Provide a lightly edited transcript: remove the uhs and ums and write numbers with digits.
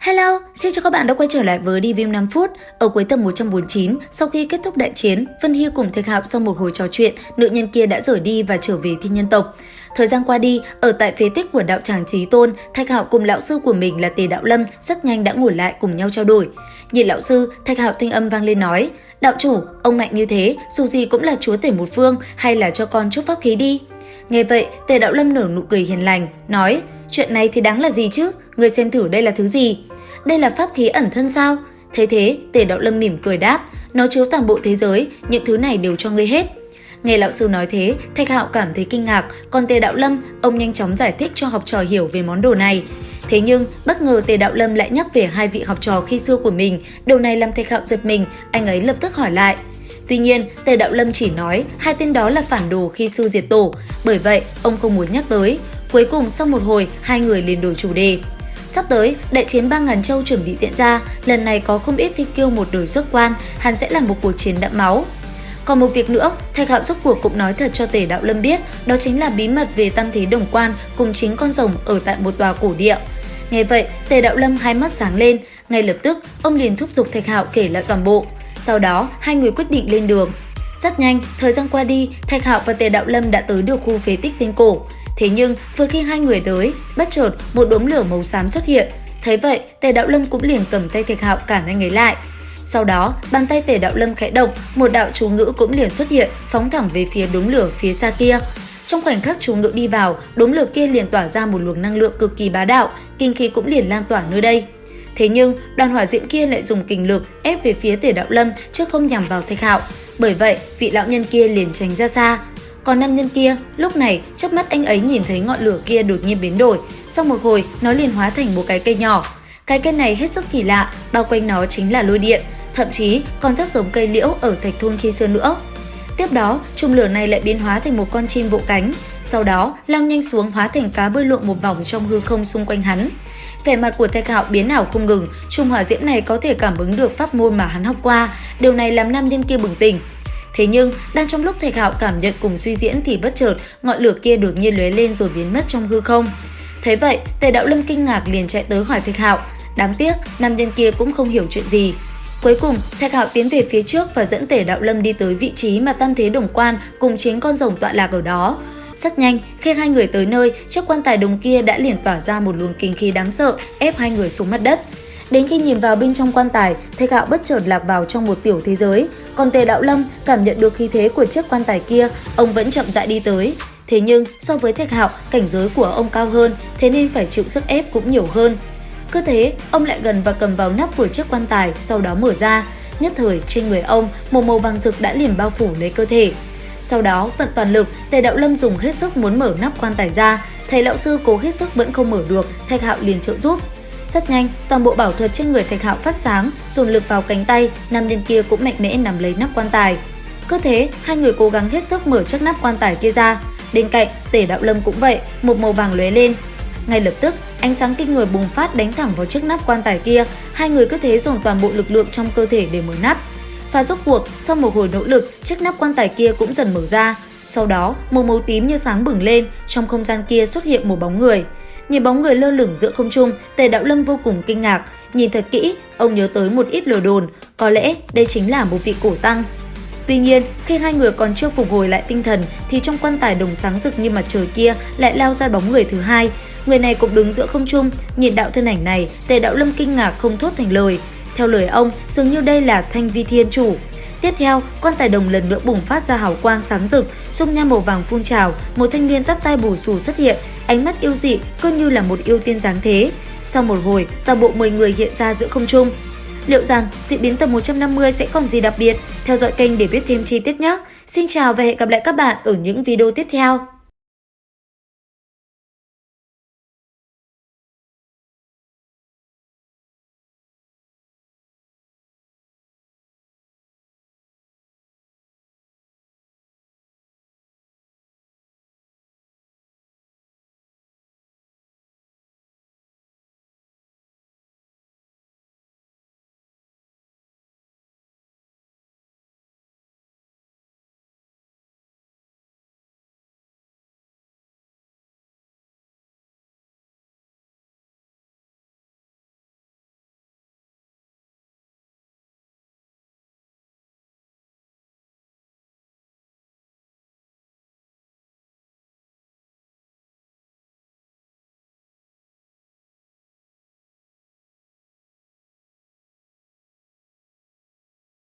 Hello, xin chào các bạn đã quay trở lại với Review 5 phút. Ở cuối tập 149, sau khi kết thúc đại chiến, Vân Hy cùng Thạch Hạo sau một hồi trò chuyện, nữ nhân kia đã rời đi và trở về thiên nhân tộc. Thời gian qua đi, ở tại phế tích của đạo tràng Chí Tôn, Thạch Hạo cùng lão sư của mình là Tề Đạo Lâm rất nhanh đã ngồi lại cùng nhau trao đổi. Nhìn lão sư, Thạch Hạo thanh âm vang lên nói: "Đạo chủ, ông mạnh như thế, dù gì cũng là chúa tể một phương, hay là cho con chút pháp khí đi." Nghe vậy, Tề Đạo Lâm nở nụ cười hiền lành, nói: "Chuyện này thì đáng là gì chứ? Người xem thử đây là thứ gì? Đây là pháp khí ẩn thân sao?" Thế thế, Tề Đạo Lâm mỉm cười đáp: "Nó chiếu toàn bộ thế giới, những thứ này đều cho ngươi hết." Nghe lão sư nói thế, Thạch Hạo cảm thấy kinh ngạc, còn Tề Đạo Lâm, ông nhanh chóng giải thích cho học trò hiểu về món đồ này. Thế nhưng, bất ngờ Tề Đạo Lâm lại nhắc về hai vị học trò khi xưa của mình, điều này làm Thạch Hạo giật mình, anh ấy lập tức hỏi lại. Tuy nhiên, Tề Đạo Lâm chỉ nói hai tên đó là phản đồ khi sư diệt tổ, bởi vậy ông không muốn nhắc tới. Cuối cùng sau một hồi, hai người liền đổi chủ đề. Sắp tới, đại chiến 3000 châu chuẩn bị diễn ra, lần này có không ít thiên kiêu một đời xuất quan, hẳn sẽ là một cuộc chiến đẫm máu. Còn một việc nữa, Thạch Hạo rốt cuộc cũng nói thật cho Tề Đạo Lâm biết, đó chính là bí mật về tam thế đồng quan cùng chính con rồng ở tại một tòa cổ địa. Nghe vậy, Tề Đạo Lâm hai mắt sáng lên, ngay lập tức ông liền thúc giục Thạch Hạo kể lại toàn bộ. Sau đó, hai người quyết định lên đường. Rất nhanh, thời gian qua đi, Thạch Hạo và Tề Đạo Lâm đã tới được khu phế tích tiên cổ. Thế nhưng, vừa khi hai người tới, bất chợt một đốm lửa màu xám xuất hiện. Thấy vậy, Tề Đạo Lâm cũng liền cầm tay Thạch Hạo cản anh ấy lại. Sau đó, bàn tay Tề Đạo Lâm khẽ động, một đạo chú ngữ cũng liền xuất hiện, phóng thẳng về phía đốm lửa phía xa kia. Trong khoảnh khắc chú ngữ đi vào, đốm lửa kia liền tỏa ra một luồng năng lượng cực kỳ bá đạo, kinh khí cũng liền lan tỏa nơi đây. Thế nhưng, đoàn hỏa diễm kia lại dùng kình lực ép về phía Tề Đạo Lâm chứ không nhằm vào Thạch Hạo. Bởi vậy, vị lão nhân kia liền tránh ra xa. Còn nam nhân kia, lúc này, chớp mắt anh ấy nhìn thấy ngọn lửa kia đột nhiên biến đổi. Sau một hồi, nó liền hóa thành một cái cây nhỏ. Cái cây này hết sức kỳ lạ, bao quanh nó chính là lôi điện, thậm chí còn rất giống cây liễu ở Thạch Thôn khi xưa nữa. Tiếp đó, chùm lửa này lại biến hóa thành một con chim vỗ cánh, sau đó lao nhanh xuống hóa thành cá bơi lội một vòng trong hư không xung quanh hắn. Vẻ mặt của Thạch Hạo biến ảo không ngừng, chùm hỏa diễm này có thể cảm ứng được pháp môn mà hắn học qua, điều này làm nam nhân kia bừng tỉnh. Thế nhưng, đang trong lúc Thạch Hạo cảm nhận cùng suy diễn thì bất chợt, ngọn lửa kia đột nhiên lóe lên rồi biến mất trong hư không. Thế vậy, Tề Đạo Lâm kinh ngạc liền chạy tới hỏi Thạch Hạo. Đáng tiếc, nam nhân kia cũng không hiểu chuyện gì. Cuối cùng, Thạch Hạo tiến về phía trước và dẫn Tề Đạo Lâm đi tới vị trí mà tam thế đồng quan cùng chính con rồng tọa lạc ở đó. Rất nhanh, khi hai người tới nơi, chiếc quan tài đồng kia đã liền tỏa ra một luồng kinh khí đáng sợ, ép hai người xuống mặt đất. Đến khi nhìn vào bên trong quan tài, Thạch Hạo bất chợt lạc vào trong một tiểu thế giới, còn Tề Đạo Lâm cảm nhận được khí thế của chiếc quan tài kia, ông vẫn chậm rãi đi tới. Thế nhưng, so với Thạch Hạo, cảnh giới của ông cao hơn, thế nên phải chịu sức ép cũng nhiều hơn. Cứ thế, ông lại gần và cầm vào nắp của chiếc quan tài, sau đó mở ra. Nhất thời, trên người ông, một màu vàng rực đã liền bao phủ lấy cơ thể. Sau đó, vận toàn lực, Tề Đạo Lâm dùng hết sức muốn mở nắp quan tài ra. Thấy lão sư cố hết sức vẫn không mở được, Thạch Hạo liền trợ giúp. Rất nhanh, toàn bộ bảo thuật trên người Thạch Hạo phát sáng, dồn lực vào cánh tay, nam nhân kia cũng mạnh mẽ nắm lấy nắp quan tài. Cứ thế, hai người cố gắng hết sức mở chiếc nắp quan tài kia ra. Bên cạnh, Tề Đạo Lâm cũng vậy, một màu vàng lóe lên. Ngay lập tức, ánh sáng kinh người bùng phát đánh thẳng vào chiếc nắp quan tài kia, hai người cứ thế dồn toàn bộ lực lượng trong cơ thể để mở nắp. Và rốt cuộc, sau một hồi nỗ lực, chiếc nắp quan tài kia cũng dần mở ra. Sau đó, một màu tím như sáng bừng lên, trong không gian kia xuất hiện một bóng người. Nhìn bóng người lơ lửng giữa không trung, Tề Đạo Lâm vô cùng kinh ngạc. Nhìn thật kỹ, ông nhớ tới một ít lời đồn, có lẽ đây chính là một vị cổ tăng. Tuy nhiên, khi hai người còn chưa phục hồi lại tinh thần, thì trong quan tài đồng sáng rực như mặt trời kia lại lao ra bóng người thứ hai. Người này cũng đứng giữa không trung, nhìn đạo thân ảnh này, Tề Đạo Lâm kinh ngạc không thốt thành lời. Theo lời ông, dường như đây là Thanh Vi Thiên Chủ. Tiếp theo, quan tài đồng lần nữa bùng phát ra hào quang sáng rực, dung nham màu vàng phun trào, một thanh niên tóc tai bù xù xuất hiện, ánh mắt yêu dị, cứ như là một yêu tiên dáng thế. Sau một hồi, toàn bộ 10 người hiện ra giữa không trung. Liệu rằng diễn biến tập 150 sẽ còn gì đặc biệt? Theo dõi kênh để biết thêm chi tiết nhé. Xin chào và hẹn gặp lại các bạn ở những video tiếp theo.